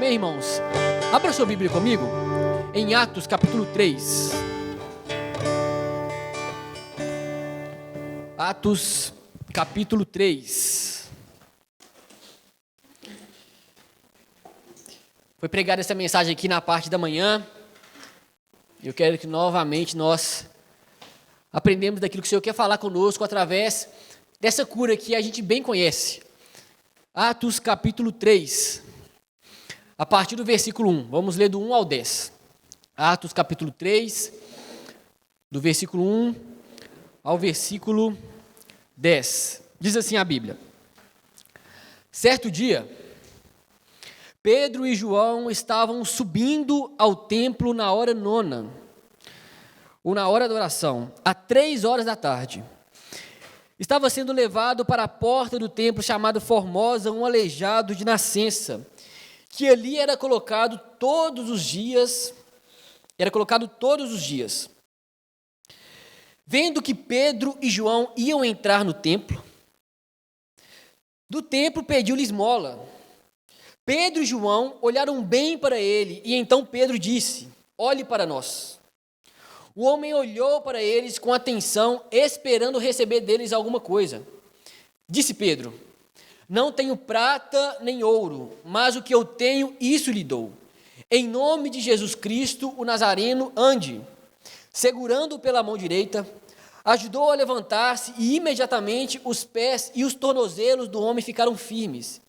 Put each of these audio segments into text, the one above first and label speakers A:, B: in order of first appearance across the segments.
A: Amém, irmãos? Abra sua Bíblia comigo em Atos capítulo 3. Atos capítulo 3. Foi pregada essa mensagem aqui na parte da manhã. Eu quero que novamente nós aprendemos daquilo que o Senhor quer falar conosco através dessa cura que a gente bem conhece. Atos capítulo 3, a partir do versículo 1. Vamos ler do 1 ao 10. Atos capítulo 3, do versículo 1 ao versículo 10. Diz assim a Bíblia: Certo dia, Pedro e João estavam subindo ao templo na hora nona, ou na hora da oração, às 3 horas da tarde. Estava sendo levado para a porta do templo chamado Formosa um aleijado de nascença, que ali era colocado todos os dias. Vendo que Pedro e João iam entrar no templo, do templo pediu-lhe esmola. Pedro e João olharam bem para ele, e então Pedro disse: Olhe para nós. O homem olhou para eles com atenção, esperando receber deles alguma coisa. Disse Pedro: Não tenho prata nem ouro, mas o que eu tenho, isso lhe dou. Em nome de Jesus Cristo, o Nazareno, ande. Segurando-o pela mão direita, ajudou a levantar-se, e imediatamente os pés e os tornozelos do homem ficaram firmes.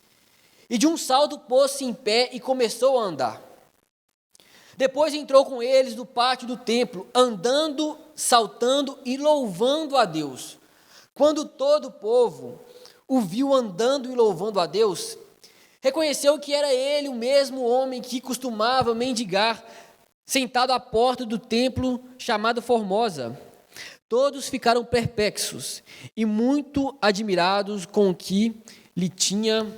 A: E de um salto pôs-se em pé e começou a andar. Depois entrou com eles no pátio do templo, andando, saltando e louvando a Deus. Quando todo o povo o viu andando e louvando a Deus, reconheceu que era ele o mesmo homem que costumava mendigar, sentado à porta do templo chamado Formosa. Todos ficaram perplexos e muito admirados com o que lhe tinha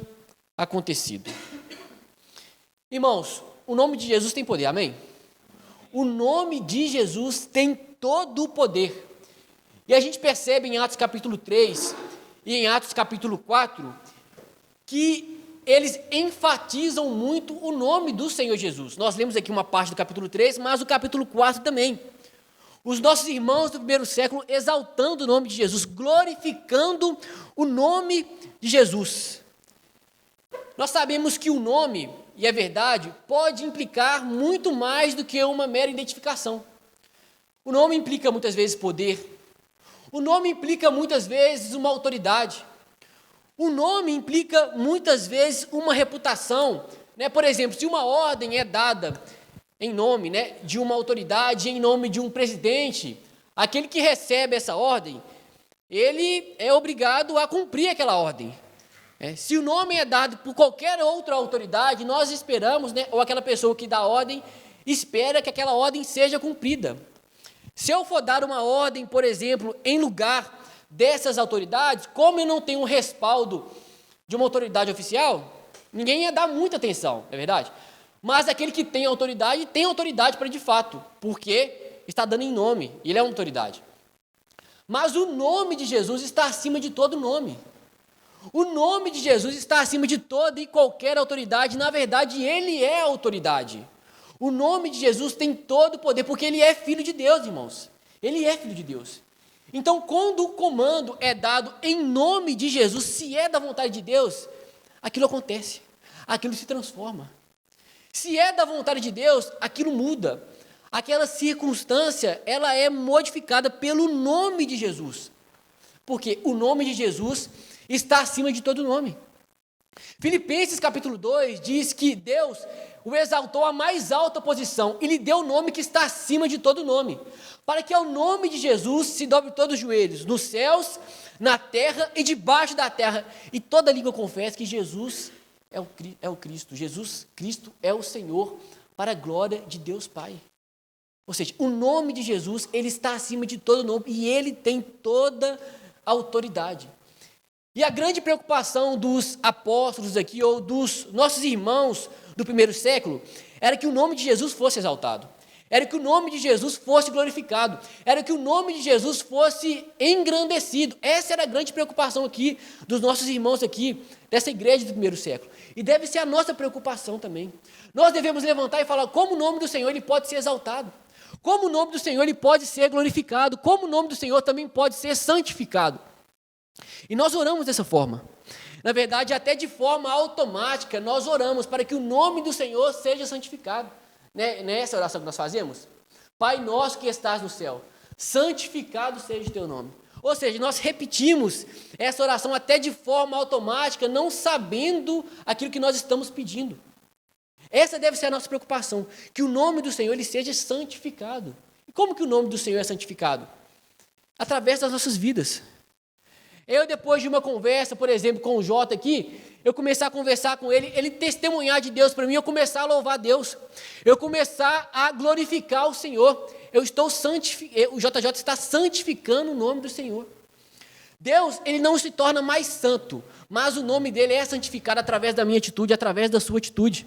A: acontecido. Irmãos, o nome de Jesus tem poder, amém? O nome de Jesus tem todo o poder. E a gente percebe em Atos capítulo 3 e em Atos capítulo 4 que eles enfatizam muito o nome do Senhor Jesus. Nós lemos aqui uma parte do capítulo 3, mas o capítulo 4 também. Os nossos irmãos do primeiro século exaltando o nome de Jesus, glorificando o nome de Jesus. Nós sabemos que o nome, e é verdade, pode implicar muito mais do que uma mera identificação. O nome implica muitas vezes poder. O nome implica muitas vezes uma autoridade. O nome implica muitas vezes uma reputação. Por exemplo, se uma ordem é dada em nome de uma autoridade, em nome de um presidente, aquele que recebe essa ordem, ele é obrigado a cumprir aquela ordem. Se o nome é dado por qualquer outra autoridade, nós esperamos, ou aquela pessoa que dá a ordem, espera que aquela ordem seja cumprida. Se eu for dar uma ordem, por exemplo, em lugar dessas autoridades, como eu não tenho um respaldo de uma autoridade oficial, ninguém ia dar muita atenção, não é verdade? Mas aquele que tem autoridade para de fato, porque está dando em nome, ele é uma autoridade. Mas o nome de Jesus está acima de todo nome. O nome de Jesus está acima de toda e qualquer autoridade. Na verdade, ele é a autoridade. O nome de Jesus tem todo o poder, porque ele é filho de Deus, irmãos. Ele é filho de Deus. Então, quando o comando é dado em nome de Jesus, se é da vontade de Deus, aquilo acontece, aquilo se transforma. Se é da vontade de Deus, aquilo muda. Aquela circunstância, ela é modificada pelo nome de Jesus. Porque o nome de Jesus está acima de todo nome. Filipenses capítulo 2 diz que Deus o exaltou à mais alta posição e lhe deu o nome que está acima de todo nome, para que ao nome de Jesus se dobre todos os joelhos, nos céus, na terra e debaixo da terra, e toda língua confesse que Jesus é o Cristo. Jesus Cristo é o Senhor, para a glória de Deus Pai. Ou seja, o nome de Jesus, ele está acima de todo nome e ele tem toda a autoridade. E a grande preocupação dos apóstolos aqui, ou dos nossos irmãos do primeiro século, era que o nome de Jesus fosse exaltado. era que o nome de Jesus fosse glorificado, era que o nome de Jesus fosse engrandecido. Essa era a grande preocupação aqui dos nossos irmãos aqui, dessa igreja do primeiro século. E deve ser a nossa preocupação também. Nós devemos levantar e falar como o nome do Senhor ele pode ser exaltado, como o nome do Senhor ele pode ser glorificado, como o nome do Senhor também pode ser santificado. E nós oramos dessa forma. Na verdade, até de forma automática, nós oramos para que o nome do Senhor seja santificado. Nessa oração que nós fazemos, Pai nosso que estás no céu, santificado seja o teu nome. Ou seja, nós repetimos essa oração até de forma automática, não sabendo aquilo que nós estamos pedindo. Essa deve ser a nossa preocupação, que o nome do Senhor ele seja santificado. E como que o nome do Senhor é santificado? Através das nossas vidas. Eu, depois de uma conversa, por exemplo, com o Jota aqui, eu começar a conversar com ele, ele testemunhar de Deus para mim, eu começar a louvar Deus, eu começar a glorificar o Senhor, o JJ está santificando o nome do Senhor. Deus, ele não se torna mais santo, mas o nome dele é santificado através da minha atitude, através da sua atitude.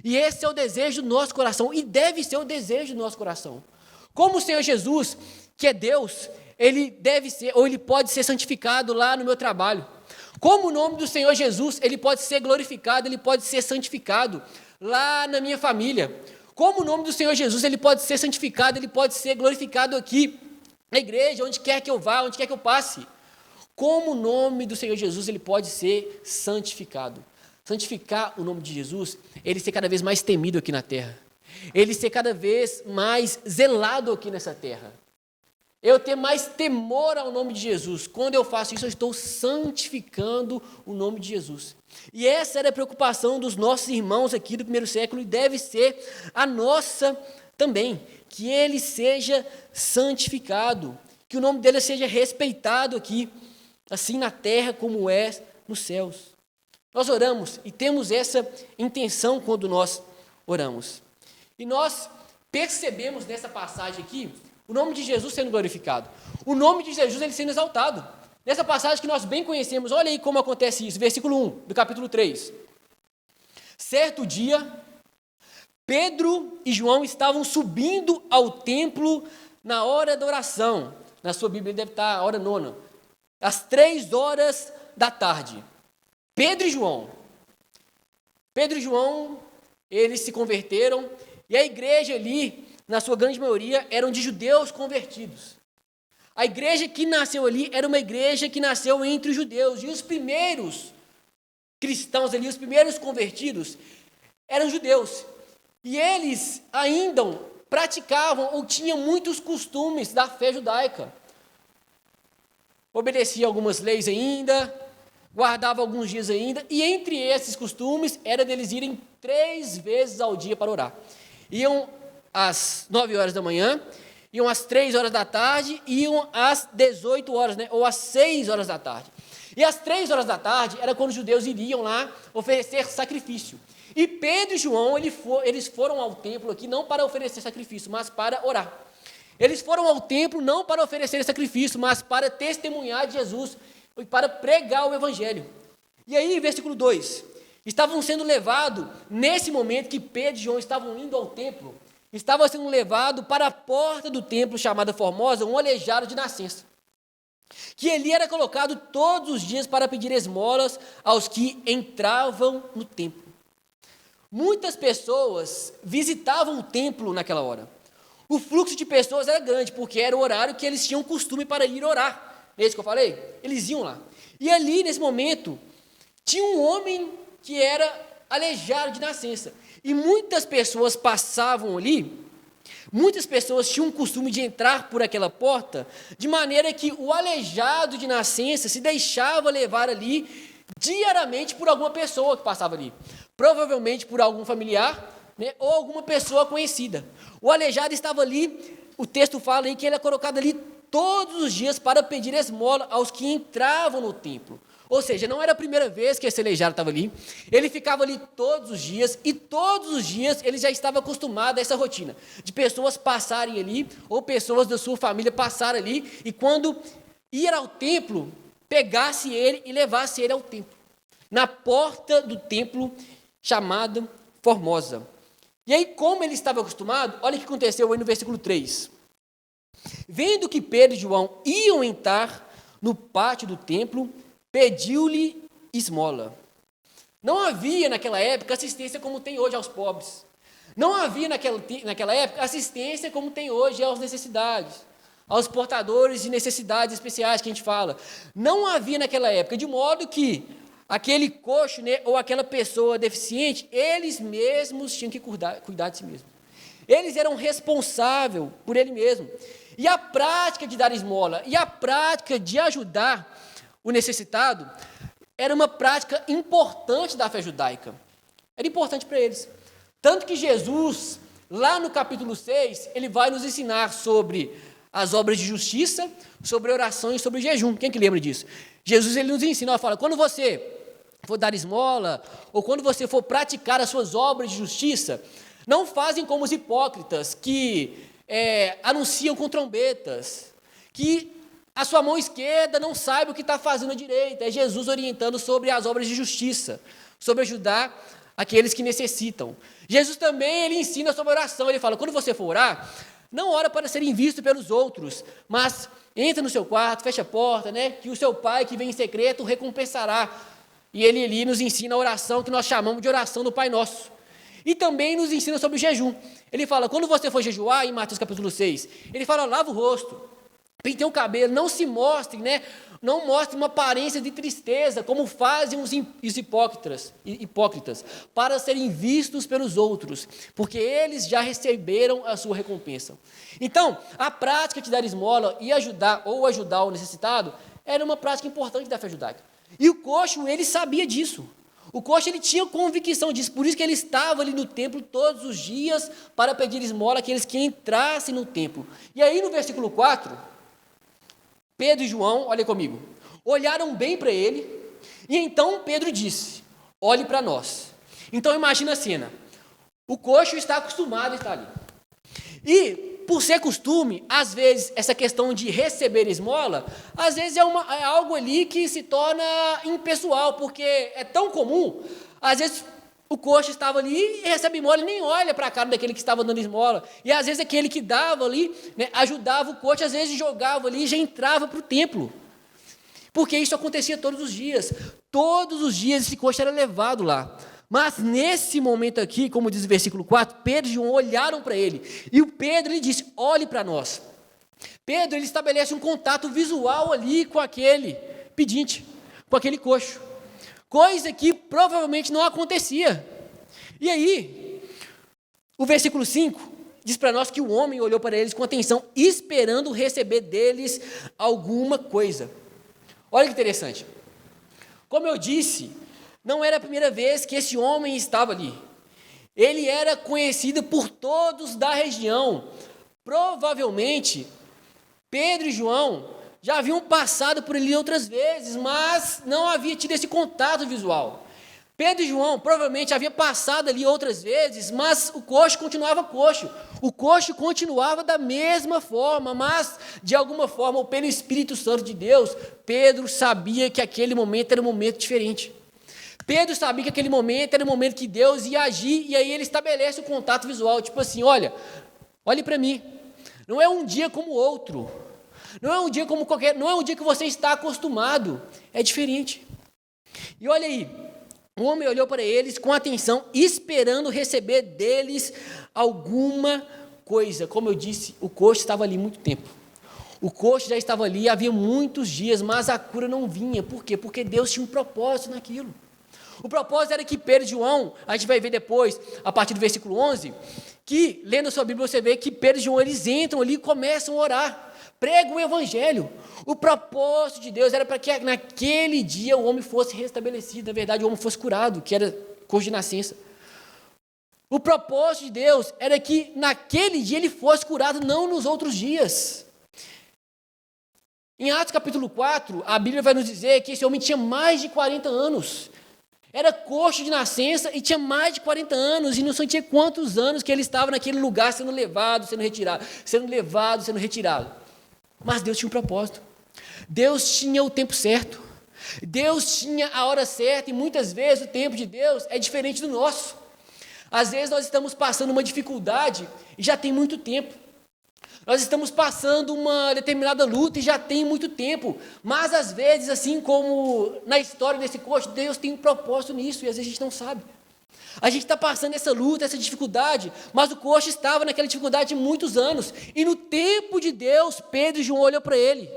A: E esse é o desejo do nosso coração, e deve ser o desejo do nosso coração. Como o Senhor Jesus, que é Deus, ele deve ser, ou ele pode ser santificado lá no meu trabalho. Como o nome do Senhor Jesus, ele pode ser glorificado, ele pode ser santificado lá na minha família. Como o nome do Senhor Jesus, ele pode ser santificado, ele pode ser glorificado aqui na igreja, onde quer que eu vá, onde quer que eu passe. Como o nome do Senhor Jesus, ele pode ser santificado. Santificar o nome de Jesus, ele ser cada vez mais temido aqui na terra. Ele ser cada vez mais zelado aqui nessa terra. Eu ter mais temor ao nome de Jesus. Quando eu faço isso, eu estou santificando o nome de Jesus. E essa era a preocupação dos nossos irmãos aqui do primeiro século e deve ser a nossa também. Que ele seja santificado, que o nome dele seja respeitado aqui, assim na terra como é nos céus. Nós oramos e temos essa intenção quando nós oramos. E nós percebemos nessa passagem aqui o nome de Jesus sendo glorificado. O nome de Jesus ele sendo exaltado. Nessa passagem que nós bem conhecemos, olha aí como acontece isso. Versículo 1 do capítulo 3. Certo dia, Pedro e João estavam subindo ao templo na hora da oração. Na sua Bíblia deve estar a hora 9. Às 3 da tarde. Pedro e João, eles se converteram. E a igreja ali, na sua grande maioria, eram de judeus convertidos. A igreja que nasceu ali era uma igreja que nasceu entre os judeus. E os primeiros cristãos ali, os primeiros convertidos, eram judeus. E eles ainda praticavam ou tinham muitos costumes da fé judaica. Obedeciam algumas leis ainda, guardavam alguns dias ainda. E entre esses costumes, era deles irem 3 vezes ao dia para orar. Iam às 9 horas da manhã, iam às 3 horas da tarde, iam às 18 horas, ou às 6 horas da tarde. E às 3 horas da tarde era quando os judeus iriam lá oferecer sacrifício. E Pedro e João, eles foram ao templo aqui não para oferecer sacrifício, mas para orar. Eles foram ao templo não para oferecer sacrifício, mas para testemunhar de Jesus e para pregar o evangelho. E aí, versículo 2, estavam sendo levados, nesse momento que Pedro e João estavam indo ao templo, estava sendo levado para a porta do templo chamada Formosa, um aleijado de nascença, que ele era colocado todos os dias para pedir esmolas aos que entravam no templo. Muitas pessoas visitavam o templo naquela hora. O fluxo de pessoas era grande, porque era o horário que eles tinham costume para ir orar. É isso que eu falei? Eles iam lá. E ali, nesse momento, tinha um homem que era aleijado de nascença. E muitas pessoas passavam ali, muitas pessoas tinham o costume de entrar por aquela porta, de maneira que o aleijado de nascença se deixava levar ali diariamente por alguma pessoa que passava ali. Provavelmente por algum familiar, ou alguma pessoa conhecida. O aleijado estava ali, o texto fala aí que ele é colocado ali todos os dias para pedir esmola aos que entravam no templo. Ou seja, não era a primeira vez que esse aleijado estava ali, ele ficava ali todos os dias, e todos os dias ele já estava acostumado a essa rotina, de pessoas passarem ali, ou pessoas da sua família passarem ali, e quando ir ao templo, pegasse ele e levasse ele ao templo, na porta do templo chamado Formosa. E aí, como ele estava acostumado, olha o que aconteceu aí no versículo 3. Vendo que Pedro e João iam entrar no pátio do templo, pediu-lhe esmola. Não havia naquela época assistência como tem hoje aos pobres. Não havia naquela época assistência como tem hoje aos necessidades, aos portadores de necessidades especiais que a gente fala. Não havia naquela época, de modo que aquele coxo, né, ou aquela pessoa deficiente, eles mesmos tinham que cuidar de si mesmos. Eles eram responsáveis por ele mesmo. E a prática de dar esmola e a prática de ajudar o necessitado era uma prática importante da fé judaica. Era importante para eles. Tanto que Jesus, lá no capítulo 6, ele vai nos ensinar sobre as obras de justiça, sobre oração e sobre jejum. Quem que lembra disso? Jesus, ele nos ensina, ele fala, quando você for dar esmola, ou quando você for praticar as suas obras de justiça, não fazem como os hipócritas, que anunciam com trombetas, que a sua mão esquerda não sabe o que está fazendo a direita. É Jesus orientando sobre as obras de justiça, sobre ajudar aqueles que necessitam. Jesus também, ele ensina sobre oração, ele fala, quando você for orar, não ora para serem vistos pelos outros, mas entra no seu quarto, fecha a porta, né, que o seu pai que vem em secreto recompensará. E ele ali nos ensina a oração que nós chamamos de oração do Pai Nosso. E também nos ensina sobre o jejum. Ele fala, quando você for jejuar, em Mateus capítulo 6, ele fala, lava o rosto, penteia o cabelo, não se mostre, né? Não mostre uma aparência de tristeza, como fazem os hipócritas, para serem vistos pelos outros, porque eles já receberam a sua recompensa. Então, a prática de dar esmola e ajudar o necessitado era uma prática importante da fé judaica. E o coxo, ele sabia disso. O coxo, ele tinha convicção disso, por isso que ele estava ali no templo todos os dias para pedir esmola àqueles que entrassem no templo. E aí no versículo 4, Pedro e João, olha comigo, olharam bem para ele, e então Pedro disse, olhe para nós. Então imagina a cena, o coxo está acostumado a estar ali. E, por ser costume, às vezes, essa questão de receber esmola, às vezes é algo ali que se torna impessoal, porque é tão comum, às vezes o coxo estava ali e recebe esmola e nem olha para a cara daquele que estava dando esmola. E às vezes aquele que dava ali, né, ajudava o coxo, às vezes jogava ali e já entrava para o templo. Porque isso acontecia todos os dias. Todos os dias esse coxo era levado lá. Mas nesse momento aqui, como diz o versículo 4, Pedro e João olharam para ele. E o Pedro, ele disse, olhe para nós. Pedro, ele estabelece um contato visual ali com aquele pedinte, com aquele coxo. Coisa que provavelmente não acontecia. E aí, o versículo 5 diz para nós que o homem olhou para eles com atenção, esperando receber deles alguma coisa. Olha que interessante. Como eu disse, não era a primeira vez que esse homem estava ali. Ele era conhecido por todos da região. Provavelmente, Pedro e João já haviam passado por ali outras vezes, mas não havia tido esse contato visual. Pedro e João provavelmente haviam passado ali outras vezes, mas o coxo continuava coxo. O coxo continuava da mesma forma, mas de alguma forma, ou pelo Espírito Santo de Deus, Pedro sabia que aquele momento era um momento diferente. Pedro sabia que aquele momento era o momento que Deus ia agir, e aí ele estabelece o contato visual, tipo assim, olhe para mim, não é um dia como o outro, não é um dia como qualquer, não é um dia que você está acostumado, é diferente. E olha aí, o homem olhou para eles com atenção, esperando receber deles alguma coisa. Como eu disse, o coxo estava ali há muito tempo. O coxo já estava ali havia muitos dias, mas a cura não vinha. Por quê? Porque Deus tinha um propósito naquilo. O propósito era que Pedro e João, a gente vai ver depois, a partir do versículo 11, que, lendo a sua Bíblia, você vê que Pedro e João, eles entram ali e começam a orar, pregam o Evangelho. O propósito de Deus era para que naquele dia o homem fosse restabelecido, na verdade o homem fosse curado, que era coxo de nascença. O propósito de Deus era que naquele dia ele fosse curado, não nos outros dias. Em Atos capítulo 4, a Bíblia vai nos dizer que esse homem tinha mais de 40 anos. Era coxo de nascença e tinha mais de 40 anos, e não sei quantos anos que ele estava naquele lugar sendo levado, sendo retirado, sendo levado, sendo retirado. Mas Deus tinha um propósito. Deus tinha o tempo certo. Deus tinha a hora certa, e muitas vezes o tempo de Deus é diferente do nosso. Às vezes nós estamos passando uma dificuldade e já tem muito tempo. Nós estamos passando uma determinada luta e já tem muito tempo. Mas às vezes, assim como na história desse coxo, Deus tem um propósito nisso e às vezes a gente não sabe. A gente está passando essa luta, essa dificuldade, mas o coxo estava naquela dificuldade há muitos anos. E no tempo de Deus, Pedro e João olham para ele.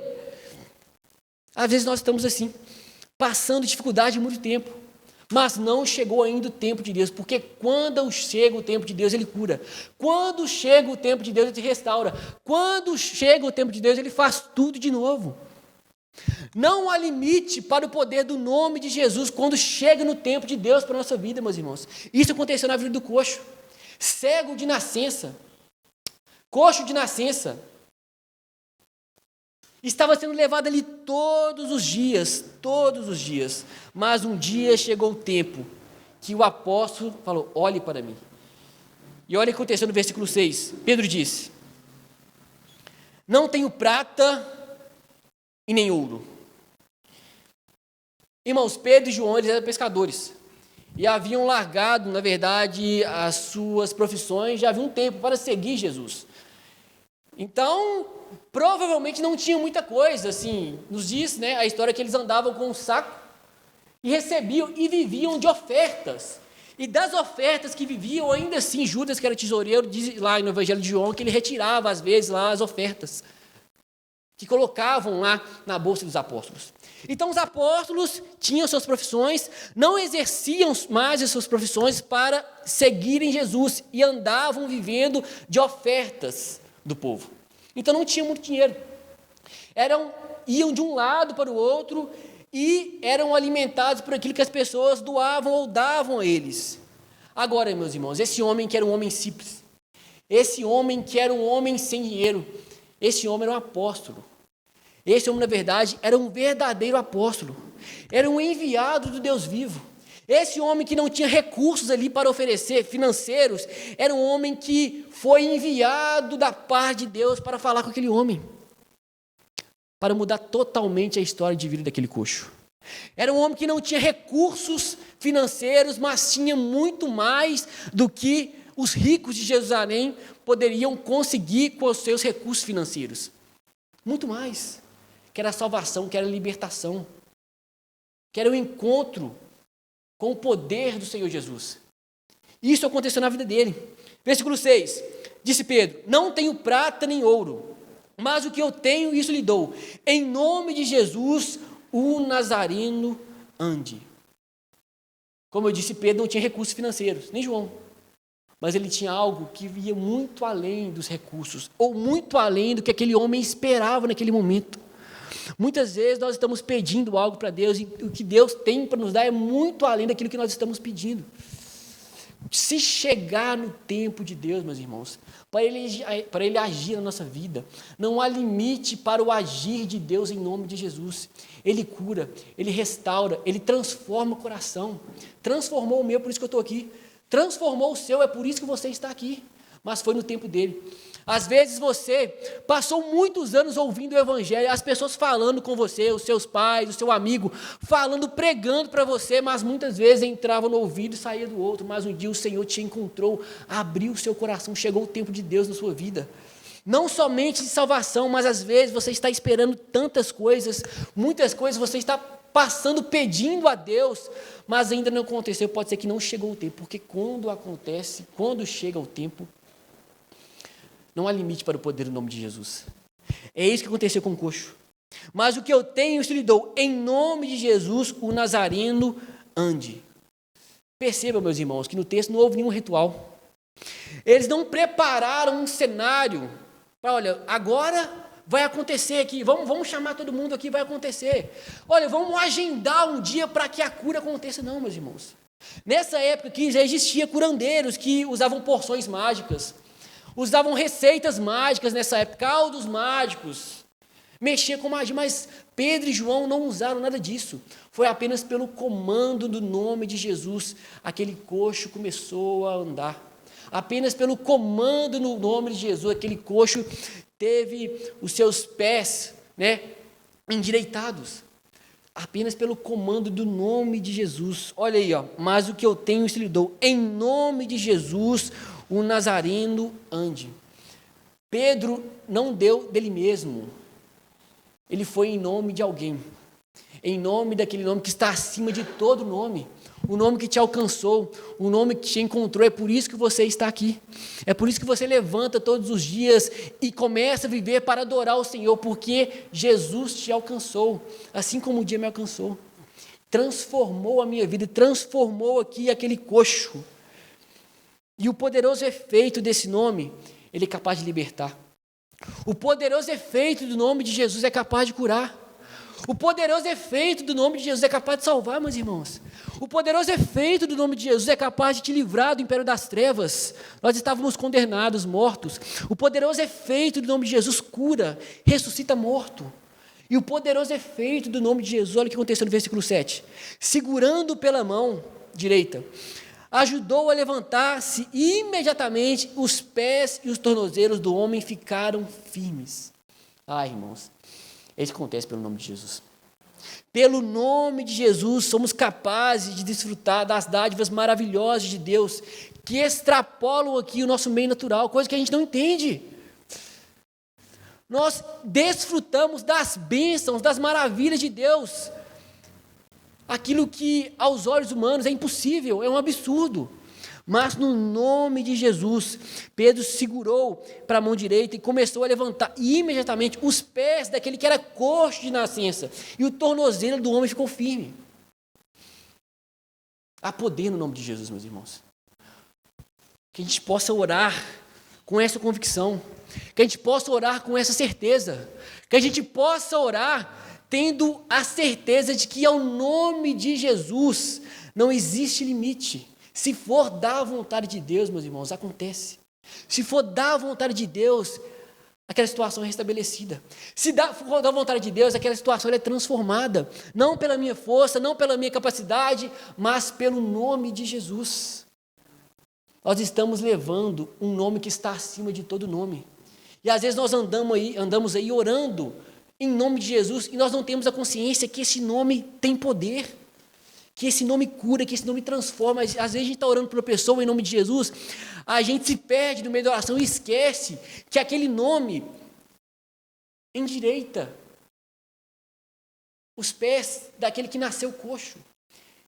A: Às vezes nós estamos assim, passando dificuldade há muito tempo, mas não chegou ainda o tempo de Deus, porque quando chega o tempo de Deus, Ele cura. Quando chega o tempo de Deus, Ele restaura. Quando chega o tempo de Deus, Ele faz tudo de novo. Não há limite para o poder do nome de Jesus quando chega no tempo de Deus para a nossa vida, meus irmãos. Isso aconteceu na vida do coxo. Cego de nascença, coxo de nascença, estava sendo levado ali todos os dias, mas um dia chegou o tempo que o apóstolo falou, olhe para mim. E olha o que aconteceu no versículo 6, Pedro disse, não tenho prata e nem ouro. Irmãos, Pedro e João, eles eram pescadores, e haviam largado, na verdade, as suas profissões, já havia um tempo para seguir Jesus. Então, provavelmente não tinha muita coisa, assim, nos diz, né, a história que eles andavam com um saco e recebiam e viviam de ofertas. E das ofertas que viviam, ainda assim, Judas, que era tesoureiro, diz lá no Evangelho de João, que ele retirava, às vezes, lá as ofertas, que colocavam lá na bolsa dos apóstolos. Então, os apóstolos tinham suas profissões, não exerciam mais as suas profissões para seguirem Jesus e andavam vivendo de ofertas do povo. Então não tinha muito dinheiro. Iam de um lado para o outro e eram alimentados por aquilo que as pessoas doavam ou davam a eles. Agora, meus irmãos, esse homem que era um homem simples, esse homem que era um homem sem dinheiro, esse homem era um apóstolo. Esse homem, na verdade, era um verdadeiro apóstolo. Era um enviado do Deus vivo. Esse homem que não tinha recursos ali para oferecer, financeiros, era um homem que foi enviado da parte de Deus para falar com aquele homem, para mudar totalmente a história de vida daquele coxo. Era um homem que não tinha recursos financeiros, mas tinha muito mais do que os ricos de Jerusalém poderiam conseguir com os seus recursos financeiros. Muito mais, que era a salvação, que era a libertação, que era o encontro com o poder do Senhor Jesus. Isso aconteceu na vida dele. Versículo 6, disse Pedro, não tenho prata nem ouro, mas o que eu tenho, isso lhe dou. Em nome de Jesus, o Nazareno ande. Como eu disse, Pedro não tinha recursos financeiros, nem João. Mas ele tinha algo que ia muito além dos recursos, ou muito além do que aquele homem esperava naquele momento. Muitas vezes nós estamos pedindo algo para Deus e o que Deus tem para nos dar é muito além daquilo que nós estamos pedindo. Se chegar no tempo de Deus, meus irmãos, para ele agir na nossa vida, não há limite para o agir de Deus em nome de Jesus. Ele cura, Ele restaura, Ele transforma o coração. Transformou o meu, por isso que eu estou aqui. Transformou o seu, é por isso que você está aqui. Mas foi no tempo dele. Às vezes você passou muitos anos ouvindo o Evangelho, as pessoas falando com você, os seus pais, o seu amigo, falando, pregando para você, mas muitas vezes entrava no ouvido e saía do outro. Mas um dia o Senhor te encontrou, abriu o seu coração, chegou o tempo de Deus na sua vida. Não somente de salvação, mas às vezes você está esperando tantas coisas, muitas coisas você está passando, pedindo a Deus, mas ainda não aconteceu, pode ser que não chegou o tempo, porque quando acontece, quando chega o tempo, não há limite para o poder do nome de Jesus. É isso que aconteceu com o coxo. Mas o que eu tenho, isso lhe dou. Em nome de Jesus, o Nazareno ande. Perceba, meus irmãos, que no texto não houve nenhum ritual. Eles não prepararam um cenário para, olha, agora vai acontecer aqui, vamos chamar todo mundo aqui, vai acontecer. Olha, vamos agendar um dia para que a cura aconteça. Não, meus irmãos. Nessa época aqui já existia curandeiros que usavam porções mágicas, usavam receitas mágicas nessa época, caldos mágicos, mexia com magia, mas Pedro e João não usaram nada disso. Foi apenas pelo comando do nome de Jesus, aquele coxo começou a andar. Apenas pelo comando no nome de Jesus, aquele coxo teve os seus pés, endireitados. apenas pelo comando do nome de Jesus. Olha aí, ó, mas o que eu tenho se lhe dou, em nome de Jesus, o Nazareno ande. Pedro não deu dele mesmo, ele foi em nome de alguém, em nome daquele nome que está acima de todo nome, o nome que te alcançou, o nome que te encontrou. É por isso que você está aqui, é por isso que você levanta todos os dias e começa a viver para adorar o Senhor, porque Jesus te alcançou, assim como o dia me alcançou, transformou a minha vida, transformou aqui aquele coxo, e o poderoso efeito desse nome, ele é capaz de libertar. O poderoso efeito do nome de Jesus é capaz de curar. O poderoso efeito do nome de Jesus é capaz de salvar, meus irmãos. O poderoso efeito do nome de Jesus é capaz de te livrar do império das trevas. Nós estávamos condenados, mortos. O poderoso efeito do nome de Jesus cura, ressuscita morto. E o poderoso efeito do nome de Jesus, olha o que aconteceu no versículo 7. Segurando pela mão direita, ajudou a levantar-se e imediatamente os pés e os tornozelos do homem ficaram firmes. Irmãos, é isso que acontece pelo nome de Jesus. Pelo nome de Jesus, somos capazes de desfrutar das dádivas maravilhosas de Deus, que extrapolam aqui o nosso meio natural, coisa que a gente não entende. Nós desfrutamos das bênçãos, das maravilhas de Deus. Aquilo que aos olhos humanos é impossível, é um absurdo. Mas no nome de Jesus, Pedro segurou para a mão direita e começou a levantar imediatamente os pés daquele que era coxo de nascença, e o tornozelo do homem ficou firme. Há poder no nome de Jesus, meus irmãos. Que a gente possa orar com essa convicção, que a gente possa orar com essa certeza, que a gente possa orar tendo a certeza de que ao nome de Jesus não existe limite. Se for da vontade de Deus, meus irmãos, acontece. Se for da vontade de Deus, aquela situação é restabelecida. Se for da vontade de Deus, aquela situação é transformada. Não pela minha força, não pela minha capacidade, mas pelo nome de Jesus. Nós estamos levando um nome que está acima de todo nome. E às vezes nós andamos aí orando em nome de Jesus, e nós não temos a consciência que esse nome tem poder, que esse nome cura, que esse nome transforma. Às vezes a gente está orando por uma pessoa em nome de Jesus, a gente se perde no meio da oração e esquece que aquele nome endireita os pés daquele que nasceu coxo,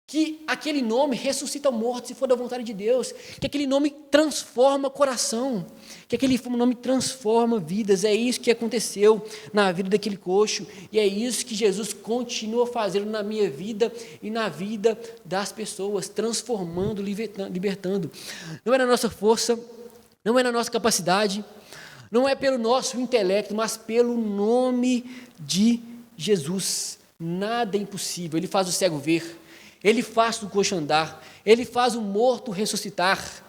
A: que aquele nome ressuscita morto, se for da vontade de Deus, que aquele nome transforma coração, que aquele nome transforma vidas. É isso que aconteceu na vida daquele coxo, e é isso que Jesus continua fazendo na minha vida e na vida das pessoas, transformando, libertando. Não é na nossa força, não é na nossa capacidade, não é pelo nosso intelecto, mas pelo nome de Jesus. Nada é impossível. Ele faz o cego ver, Ele faz o coxo andar, Ele faz o morto ressuscitar.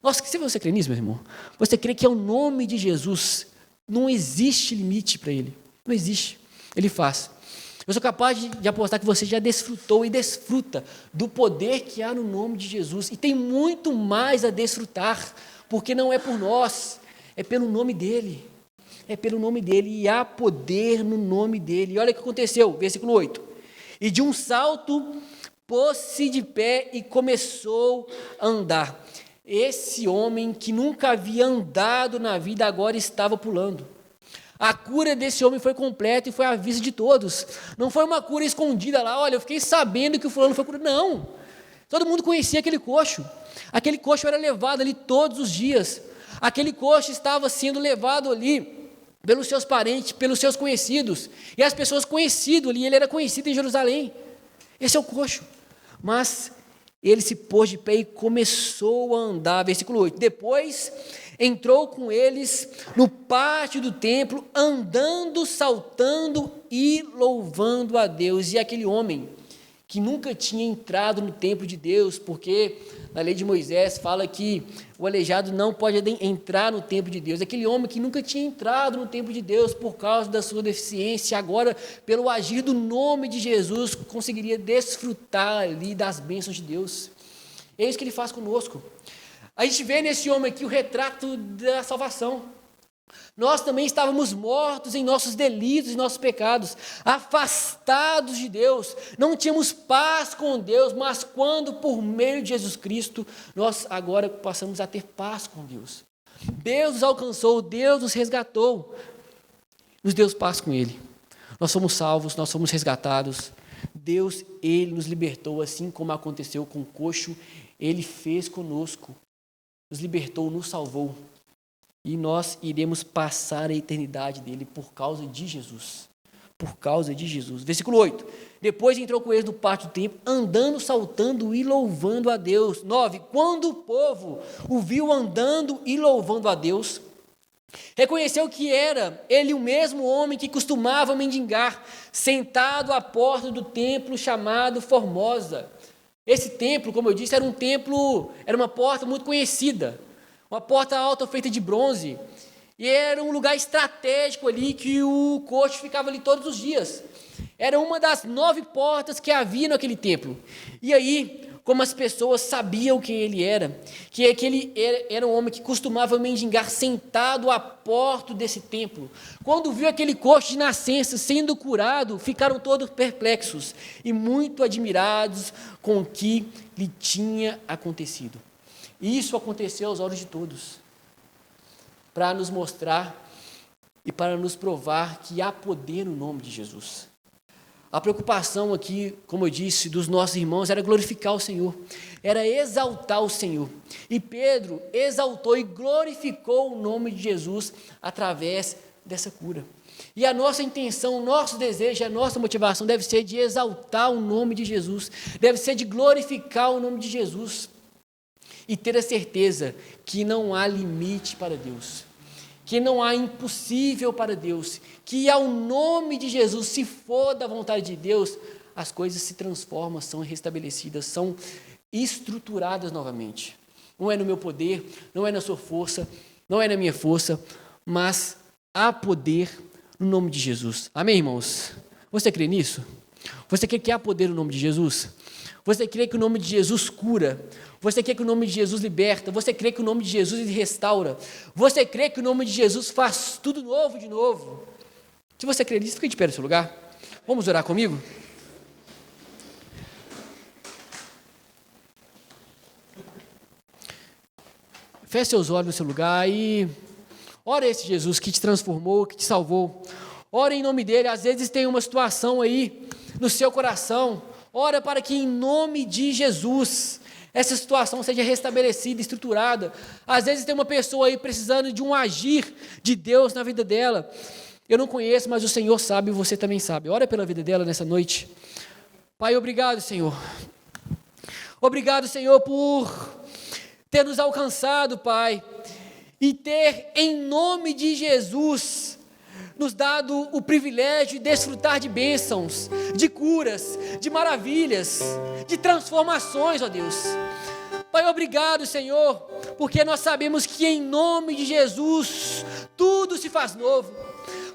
A: Nossa, se você crê nisso, meu irmão, você crê que é o nome de Jesus, não existe limite para Ele, não existe, Ele faz. Eu sou capaz de apostar que você já desfrutou e desfruta do poder que há no nome de Jesus, e tem muito mais a desfrutar, porque não é por nós, é pelo nome dEle, e há poder no nome dEle. E olha o que aconteceu, versículo 8, e de um salto pôs-se de pé e começou a andar. Esse homem que nunca havia andado na vida, agora estava pulando. A cura desse homem foi completa e foi à vista de todos. Não foi uma cura escondida lá, olha, eu fiquei sabendo que o fulano foi curado. Não, todo mundo conhecia aquele coxo. Aquele coxo era levado ali todos os dias. Aquele coxo estava sendo levado ali pelos seus parentes, pelos seus conhecidos. E as pessoas conheciam ali, ele era conhecido em Jerusalém. Esse é o coxo. Mas ele se pôs de pé e começou a andar. Versículo 8. Depois entrou com eles no pátio do templo, andando, saltando e louvando a Deus. E aquele homem que nunca tinha entrado no templo de Deus, porque na lei de Moisés fala que o aleijado não pode entrar no templo de Deus. Aquele homem que nunca tinha entrado no templo de Deus por causa da sua deficiência, agora, pelo agir do nome de Jesus, conseguiria desfrutar ali das bênçãos de Deus. É isso que ele faz conosco. A gente vê nesse homem aqui o retrato da salvação. Nós também estávamos mortos em nossos delitos e nossos pecados, afastados de Deus, não tínhamos paz com Deus, mas quando por meio de Jesus Cristo, nós agora passamos a ter paz com Deus. Deus nos alcançou, Deus nos resgatou, nos deu paz com Ele. Nós fomos salvos, nós fomos resgatados. Deus, Ele nos libertou, assim como aconteceu com o coxo, Ele fez conosco, nos libertou, nos salvou. E nós iremos passar a eternidade dele por causa de Jesus. Por causa de Jesus. Versículo 8. Depois entrou com eles no pátio do templo, andando, saltando e louvando a Deus. 9. Quando o povo o viu andando e louvando a Deus, reconheceu que era ele o mesmo homem que costumava mendigar, sentado à porta do templo chamado Formosa. Esse templo, como eu disse, era um templo, era uma porta muito conhecida. Uma porta alta feita de bronze, e era um lugar estratégico ali que o coxo ficava ali todos os dias. Era uma das 9 portas que havia naquele templo. E aí, como as pessoas sabiam quem ele era, que ele era um homem que costumava mendigar sentado à porta desse templo, quando viu aquele coxo de nascença sendo curado, ficaram todos perplexos e muito admirados com o que lhe tinha acontecido. Isso aconteceu aos olhos de todos, para nos mostrar e para nos provar que há poder no nome de Jesus. A preocupação aqui, como eu disse, dos nossos irmãos era glorificar o Senhor, era exaltar o Senhor. E Pedro exaltou e glorificou o nome de Jesus através dessa cura. E a nossa intenção, o nosso desejo, a nossa motivação deve ser de exaltar o nome de Jesus, deve ser de glorificar o nome de Jesus. E ter a certeza que não há limite para Deus, que não há impossível para Deus, que ao nome de Jesus, se for da vontade de Deus, as coisas se transformam, são restabelecidas, são estruturadas novamente. Não é no meu poder, não é na sua força, não é na minha força, mas há poder no nome de Jesus. Amém, irmãos? Você crê nisso? Você crê que há poder no nome de Jesus? Você crê que o nome de Jesus cura? Você crê que o nome de Jesus liberta? Você crê que o nome de Jesus restaura? Você crê que o nome de Jesus faz tudo novo de novo? Se você crê nisso, fique de pé no seu lugar. Vamos orar comigo? Feche seus olhos no seu lugar e ora a esse Jesus que te transformou, que te salvou. Ora em nome dele. Às vezes tem uma situação aí no seu coração. Ora para que em nome de Jesus essa situação seja restabelecida, estruturada. Às vezes tem uma pessoa aí precisando de um agir de Deus na vida dela. Eu não conheço, mas o Senhor sabe e você também sabe. Ora pela vida dela nessa noite. Pai, obrigado, Senhor. Obrigado, Senhor, por ter nos alcançado, Pai, e ter, em nome de Jesus, nos dado o privilégio de desfrutar de bênçãos, de curas, de maravilhas, de transformações, ó Deus. Pai, obrigado, Senhor, porque nós sabemos que em nome de Jesus tudo se faz novo.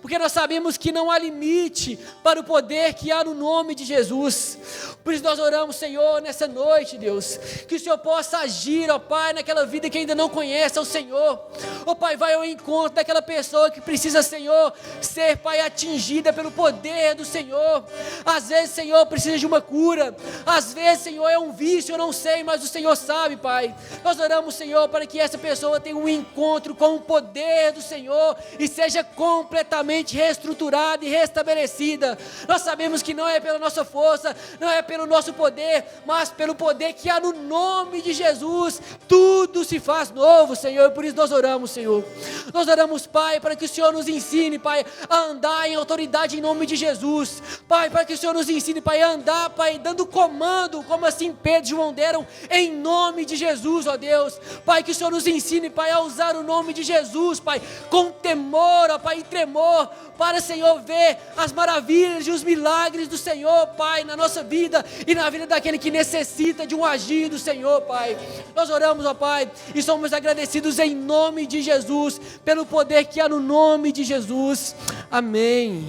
A: Porque nós sabemos que não há limite para o poder que há no nome de Jesus. Por isso nós oramos, Senhor, nessa noite, Deus, que o Senhor possa agir, ó Pai, naquela vida que ainda não conhece ao Senhor. Ó Pai, vai ao encontro daquela pessoa que precisa, Senhor, ser, Pai, atingida pelo poder do Senhor. Às vezes, Senhor, precisa de uma cura. Às vezes, Senhor, é um vício, eu não sei, mas o Senhor sabe, Pai. Nós oramos, Senhor, para que essa pessoa tenha um encontro com o poder do Senhor e seja completamente reestruturada e restabelecida. Nós sabemos que não é pela nossa força, não é pelo nosso poder, mas pelo poder que há no nome de Jesus, tudo se faz novo, Senhor, e por isso nós oramos, Senhor. Nós oramos, Pai, para que o Senhor nos ensine, Pai, a andar em autoridade em nome de Jesus, Pai, para que o Senhor nos ensine, Pai, a andar, Pai, dando comando, como assim Pedro e João deram, em nome de Jesus, ó Deus, Pai, que o Senhor nos ensine, Pai, a usar o nome de Jesus, Pai, com temor, ó Pai, e tremor, para, Senhor, ver as maravilhas e os milagres do Senhor, Pai, na nossa vida e na vida daquele que necessita de um agir do Senhor, Pai. Nós oramos, ó Pai, e somos agradecidos em nome de Jesus, pelo poder que há no nome de Jesus. Amém.